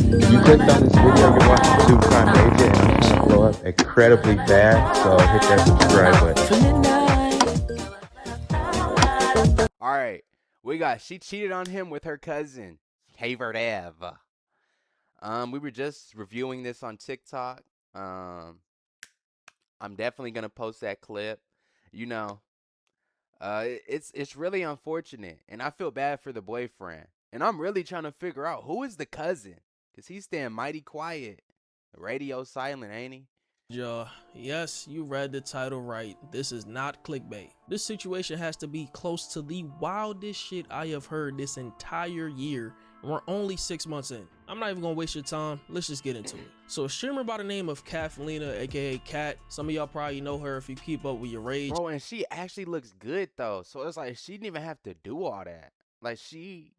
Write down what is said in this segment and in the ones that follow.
You clicked on this video, you're watching Two Time Agent, and I'm trying to blow up incredibly fast, so hit that subscribe button. All right, she cheated on him with her cousin, Haver Dev. We were just reviewing this on TikTok. I'm definitely gonna post that clip. You know, it's really unfortunate, and I feel bad for the boyfriend. And I'm really trying to figure out who is the cousin, cause he's staying mighty quiet, radio silent, ain't he? Yes, you read the title right. This is not clickbait. This situation has to be close to the wildest shit I have heard this entire year. We're only 6 months in. I'm not even gonna waste your time. Let's just get into it. So a streamer by the name of Kathleena, aka Kat. Some of y'all probably know her if you keep up with your rage. Bro, and she actually looks good though. So it's like she didn't even have to do all that. Like she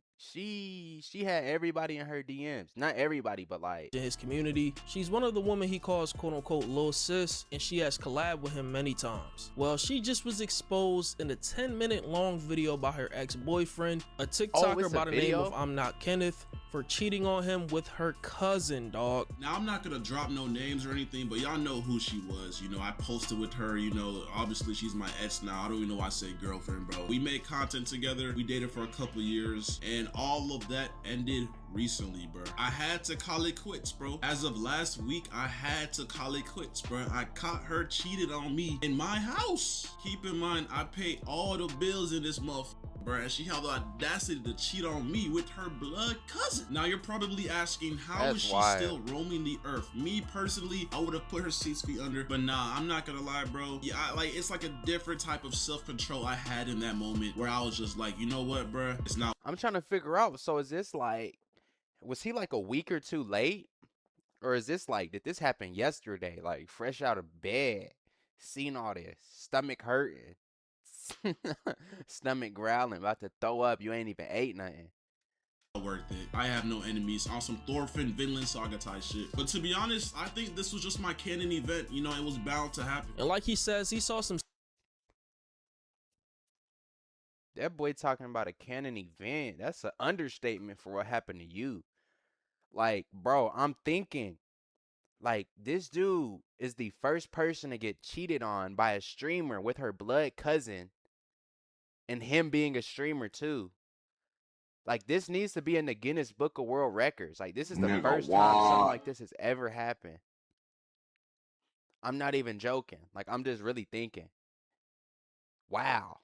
had everybody in her DMs. Not everybody, but like in his community. She's one of the women he calls quote unquote Lil Sis, and she has collabed with him many times. Well, she just was exposed in a 10-minute long video by her ex-boyfriend, a TikToker by the name of I'm Not Kenneth, for cheating on him with her cousin, dog. Now, I'm not gonna drop no names or anything, but y'all know who she was. You know, I posted with her, you know, obviously she's my ex now. I don't even know why I say girlfriend, bro. We made content together. We dated for a couple years, and all of that ended recently, bro. I had to call it quits, bro. As of last week, I had to call it quits, bro. I caught her cheated on me in my house. Keep in mind, I paid all the bills in this month, bro, and she had the audacity to cheat on me with her blood cousin. Now you're probably asking, how is she still roaming the earth? Me personally, I would have put her 6 feet under, but nah, I'm not gonna lie, bro. Yeah, it's like a different type of self-control I had in that moment where I was just like, you know what, bro? It's not. I'm trying to figure out, so is this like, was he like a week or two late? Or is this like, did this happen yesterday? Like fresh out of bed, seen all this, stomach hurting, stomach growling, about to throw up, you ain't even ate nothing. Worth it. I have no enemies. On some Thorfinn Vinland Saga type shit. But to be honest, I think this was just my canon event. You know, it was bound to happen. And like he says, he saw some. That boy talking about a canon event. That's an understatement for what happened to you. Like, bro, I'm thinking, like, this dude is the first person to get cheated on by a streamer with her blood cousin, and him being a streamer too. Like, this needs to be in the Guinness Book of World Records. Like, this is the first time something like this has ever happened. I'm not even joking. Like, I'm just really thinking. Wow.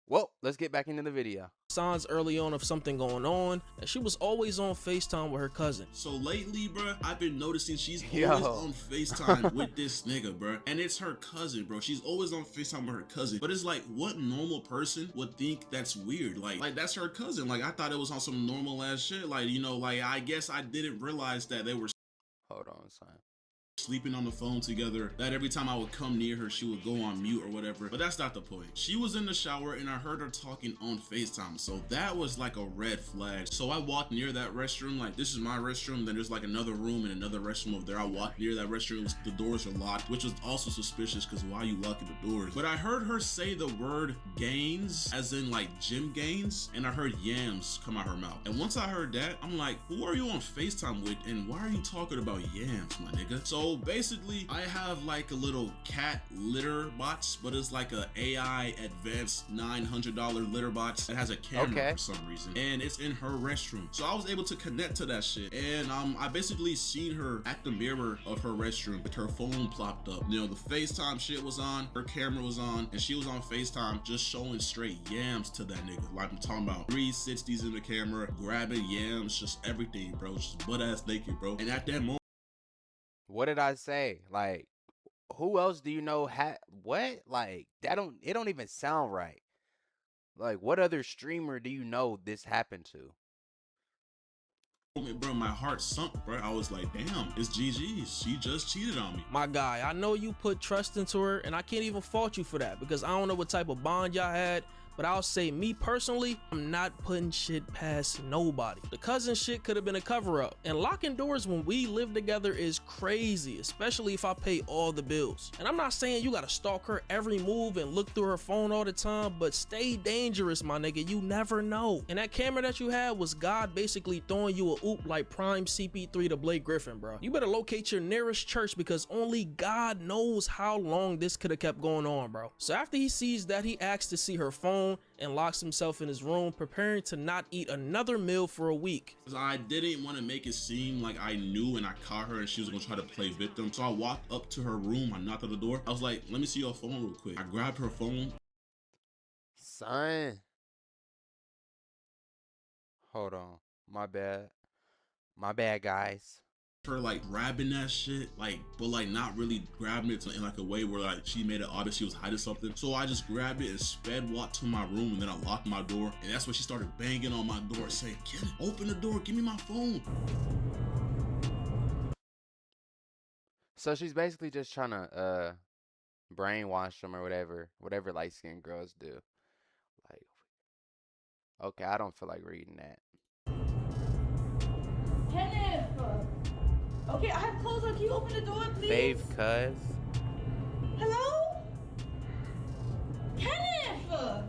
Well, let's get back into the video. Signs early on of something going on, and she was always on FaceTime with her cousin. So lately, bro, I've been noticing she's always on FaceTime with this nigga, bro. And it's her cousin, bro. She's always on FaceTime with her cousin. But it's like, what normal person would think that's weird? Like that's her cousin. Like, I thought it was on some normal ass shit. Like, you know, like, I guess I didn't realize that they were. Hold on, son. Sleeping on the phone together, that every time I would come near her she would go on mute or whatever, but that's not the point. She was in the shower and I heard her talking on FaceTime, so that was like a red flag. So I walked near that restroom, like, this is my restroom, then there's like another room and another restroom over there. I walked near that restroom, the doors are locked, which was also suspicious because why are you locking the doors? But I heard her say the word gains, as in like gym gains, and I heard yams come out her mouth. And once I heard that, I'm like, who are you on FaceTime with and why are you talking about yams, my nigga? So basically, I have like a little cat litter box, but it's like a AI advanced $900 litter box that has a camera for some reason, and it's in her restroom. So I was able to connect to that shit, and I basically seen her at the mirror of her restroom with her phone plopped up. You know, the FaceTime shit was on, her camera was on, and she was on FaceTime just showing straight yams to that nigga. Like, I'm talking about 360s in the camera, grabbing yams, just everything, bro, just butt ass naked, bro. And at that moment, what did I say? Like, who else do you know what? Like, it don't even sound right. Like, what other streamer do you know this happened to? Bro, my heart sunk, bro. I was like, damn, it's GG's. She just cheated on me. My guy, I know you put trust into her, and I can't even fault you for that because I don't know what type of bond y'all had, but I'll say me personally, I'm not putting shit past nobody. The cousin shit could have been a cover up, and locking doors when we live together is crazy, especially if I pay all the bills. And I'm not saying you gotta stalk her every move and look through her phone all the time, but stay dangerous, my nigga. You never know. And that camera that you had was God basically throwing you a oop like prime CP3 to Blake Griffin, bro. You better locate your nearest church because only God knows how long this could have kept going on, bro. So after he sees that, he asks to see her phone and locks himself in his room, preparing to not eat another meal for a week. I didn't want to make it seem like I knew and I caught her and she was gonna try to play victim. So I walked up to her room, I knocked on the door. I was like, let me see your phone real quick. I grabbed her phone. Son. Hold on. My bad. My bad, guys. Her like grabbing that shit, like, but like not really grabbing it in like a way where like she made it obvious she was hiding something. So I just grabbed it and sped walked to my room, and then I locked my door, and that's when she started banging on my door saying, "Kid, open the door, give me my phone." So she's basically just trying to brainwash them or whatever light-skinned girls do. Like, okay, I don't feel like reading that. Kenneth! Okay, I have clothes on. Can you open the door, please? Fave cuz. Hello? Kenneth!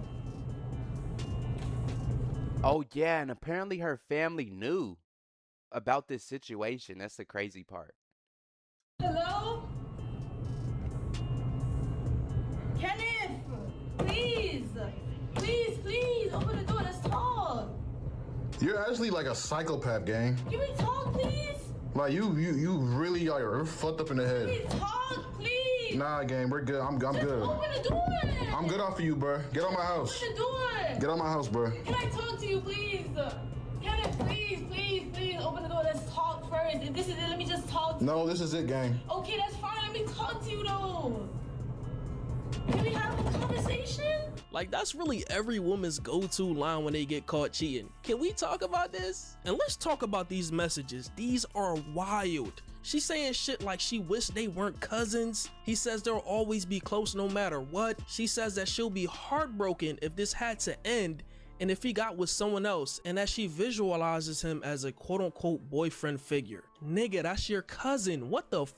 Oh yeah, and apparently her family knew about this situation. That's the crazy part. Hello? Kenneth! Please! Please, please, open the door. Let's talk. You're actually like a psychopath, gang. Can we talk, please? Like you really are fucked up in the head. Please talk, please. Nah, gang, we're good. I'm Just good. open the door. I'm good off of you, bro. Get on my house. Open the door. Get on my house, bro. Can I talk to you, please? Kenneth, please, please, please, open the door. Let's talk first. If this is it, let me just talk to you. No, this is it, gang. Okay, that's fine. Let me talk to you, though. Can we have a conversation? Like, that's really every woman's go-to line when they get caught cheating. Can we talk about this? And let's talk about these messages. These are wild. She's saying shit like she wished they weren't cousins. He says they'll always be close no matter what. She says that she'll be heartbroken if this had to end and if he got with someone else, and that she visualizes him as a quote-unquote boyfriend figure. Nigga, that's your cousin. What the f?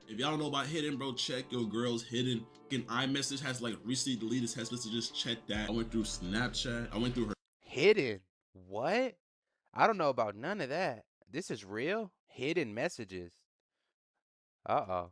If y'all don't know about Hidden, bro, check your girl's Hidden. iMessage has like recently deleted text messages. Check that. I went through Snapchat. I went through her Hidden? What? I don't know about none of that. This is real? Hidden messages. Uh-oh.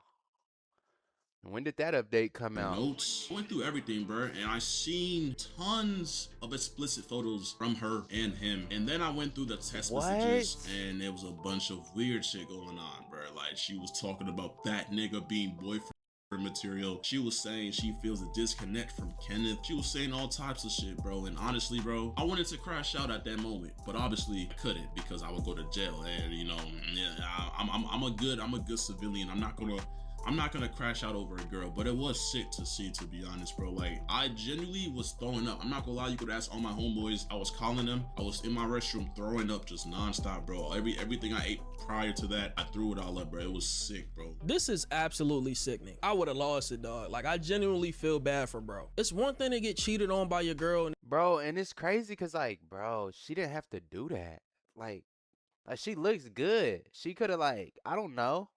When did that update come out? notes. I went through everything, bro, and I seen tons of explicit photos from her and him. And then I went through the text messages, and there was a bunch of weird shit going on, bro. Like, she was talking about that nigga being boyfriend material. She was saying she feels a disconnect from Kenneth. She was saying all types of shit, bro. And honestly, bro, I wanted to crash out at that moment, but obviously I couldn't because I would go to jail. And you know, yeah, I'm a good civilian. I'm not gonna crash out over a girl, but it was sick to see, to be honest, bro. Like, I genuinely was throwing up. I'm not gonna lie, you could ask all my homeboys. I was calling them. I was in my restroom throwing up just nonstop, bro. Everything I ate prior to that, I threw it all up, bro. It was sick, bro. This is absolutely sickening. I would have lost it, dog. Like, I genuinely feel bad for bro. It's one thing to get cheated on by your girl. Bro, and it's crazy because, like, bro, she didn't have to do that. Like she looks good. She could have, like, I don't know.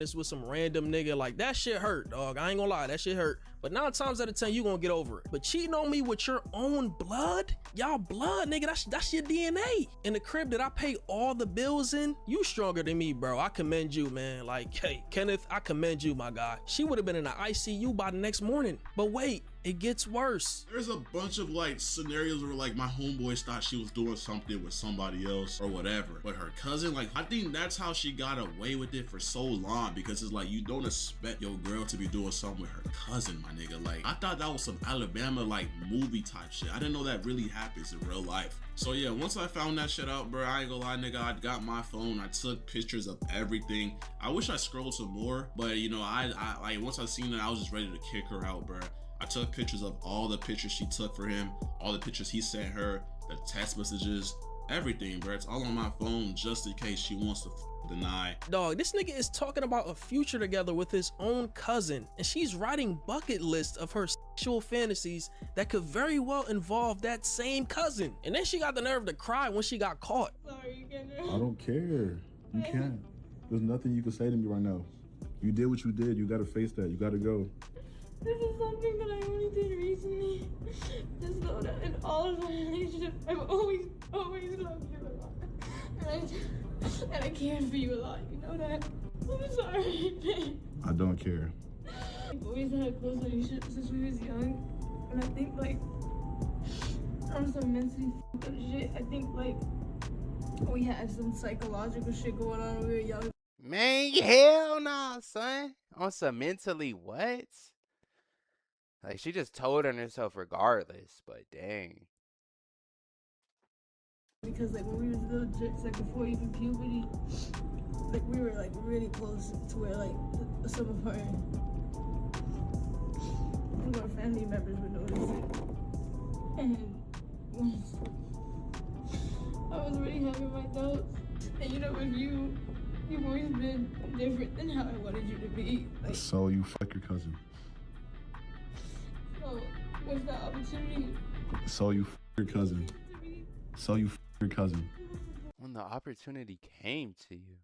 It's with some random nigga, like, that shit hurt, dog. I ain't gonna lie, that shit hurt. But 9 times out of 10, you gonna get over it. But cheating on me with your own blood? Y'all blood, nigga, that's your DNA. In the crib that I pay all the bills in, you stronger than me, bro. I commend you, man. Like, hey, Kenneth, I commend you, my guy. She would have been in the ICU by the next morning. But wait, it gets worse. There's a bunch of like scenarios where like my homeboys thought she was doing something with somebody else or whatever, but her cousin, like, I think that's how she got away with it for so long, because it's like you don't expect your girl to be doing something with her cousin, my nigga. Like, I thought that was some Alabama like movie type shit. I didn't know that really happens in real life. So yeah, once I found that shit out, bro, I ain't gonna lie, nigga, I got my phone, I took pictures of everything. I wish I scrolled some more, but you know, I like, once I seen that, I was just ready to kick her out, bro. I took pictures of all the pictures she took for him, all the pictures he sent her, the text messages, everything, bro. It's all on my phone just in case she wants to deny. Dog, this nigga is talking about a future together with his own cousin, and she's writing bucket lists of her sexual fantasies that could very well involve that same cousin. And then she got the nerve to cry when she got caught. Sorry, Kendra. I don't care. You can't. There's nothing you can say to me right now. You did what you did. You gotta face that. You gotta go. This is something that I only did recently. Just know that in all of my relationships, I've always loved you a lot. And I cared for you a lot, you know that? I'm sorry, babe. I don't care. We've always had a close relationship since we was young. And I think, like, I'm so mentally f***ed up shit. I think, like, we had some psychological shit going on when we were young. Man, hell nah, son. On some mentally what? Like, she just told on herself regardless, but dang. Because, like, when we was little jerks, like, before even puberty, like, we were, like, really close to where, like, some of our family members would notice it. And once I was really having my doubts. And, you know, with you, you've always been different than how I wanted you to be. Like, So you fuck your cousin. so, with the opportunity So you fuck your cousin. to be, So you fuck your cousin. When the opportunity came to you.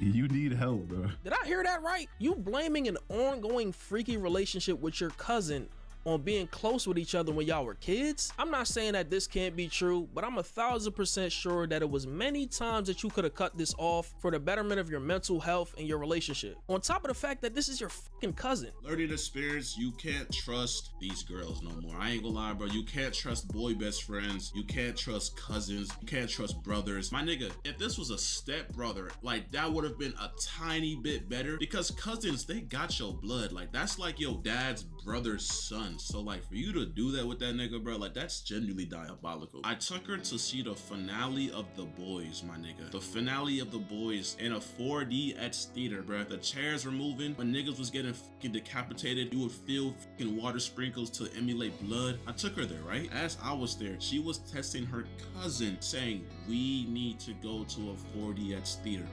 You need help, bro. Did I hear that right? You blaming an ongoing freaky relationship with your cousin on being close with each other when y'all were kids? I'm not saying that this can't be true, but I'm 1000% sure that it was many times that you could have cut this off for the betterment of your mental health and your relationship. On top of the fact that this is your fucking cousin. Learning experience, you can't trust these girls no more. I ain't gonna lie, bro. You can't trust boy best friends. You can't trust cousins. You can't trust brothers. My nigga, if this was a step brother, like, that would have been a tiny bit better, because cousins, they got your blood. Like, that's like your dad's brother's son. So, like, for you to do that with that nigga, bro, like, that's genuinely diabolical. I took her to see the finale of The Boys, my nigga. The finale of The Boys in a 4DX theater, bro. The chairs were moving. When niggas was getting fucking decapitated, you would feel fucking water sprinkles to emulate blood. I took her there, right? As I was there, she was testing her cousin, saying, we need to go to a 4DX theater.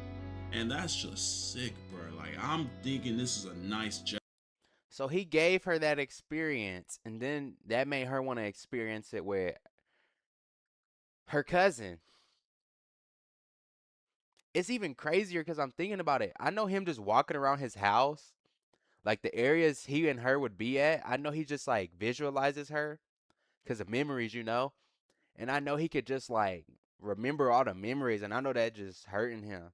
And that's just sick, bro. Like, I'm thinking this is a nice job. So he gave her that experience, and then that made her want to experience it with her cousin. It's even crazier because I'm thinking about it. I know him just walking around his house, like the areas he and her would be at. I know he just like visualizes her because of memories, you know? And I know he could just like remember all the memories, and I know that just hurting him.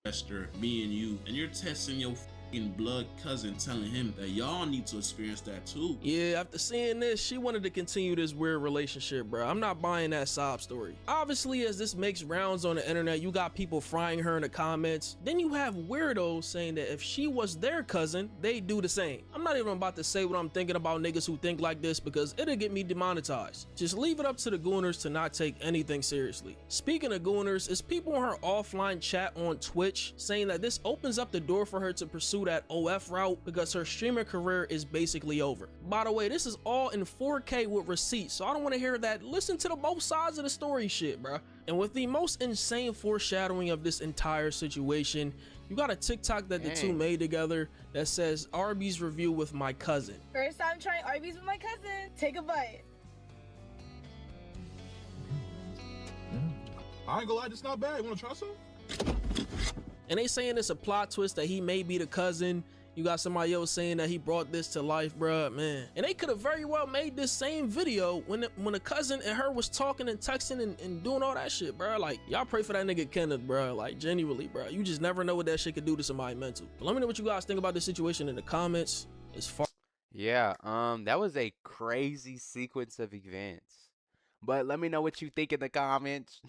Esther, me and you, and you're testing your fucking blood cousin, telling him that y'all need to experience that too. Yeah, after seeing this, she wanted to continue this weird relationship, bro. I'm not buying that sob story. Obviously, as this makes rounds on the internet, you got people frying her in the comments. Then you have weirdos saying that if she was their cousin, they'd do the same. I'm not even about to say what I'm thinking about niggas who think like this because it'll get me demonetized. Just leave it up to the gooners to not take anything seriously. Speaking of gooners, it's people in her offline chat on Twitch saying that this opens up the door for her to pursue that OF route because her streamer career is basically over. By the way, this is all in 4K with receipts, so I don't want to hear that. Listen to the both sides of the story shit, bro. And with the most insane foreshadowing of this entire situation, you got a TikTok that the two made together that says Arby's review with my cousin. First time trying Arby's with my cousin. Take a bite. I ain't gonna lie, this not bad. You wanna try some? And they saying it's a plot twist that he may be the cousin. You got somebody else saying that he brought this to life, bruh, man. And they could have very well made this same video when a cousin and her was talking and texting and doing all that shit, bruh. Like, y'all pray for that nigga Kenneth, bruh. Like, genuinely, bruh. You just never know what that shit could do to somebody mental. But let me know what you guys think about this situation in the comments. It's far. Yeah, that was a crazy sequence of events. But let me know what you think in the comments.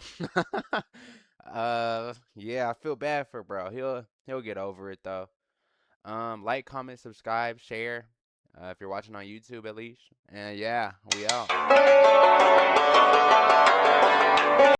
Yeah, I feel bad for bro. He'll get over it though. Like, comment, subscribe, share. If you're watching on YouTube at least. And yeah, we out.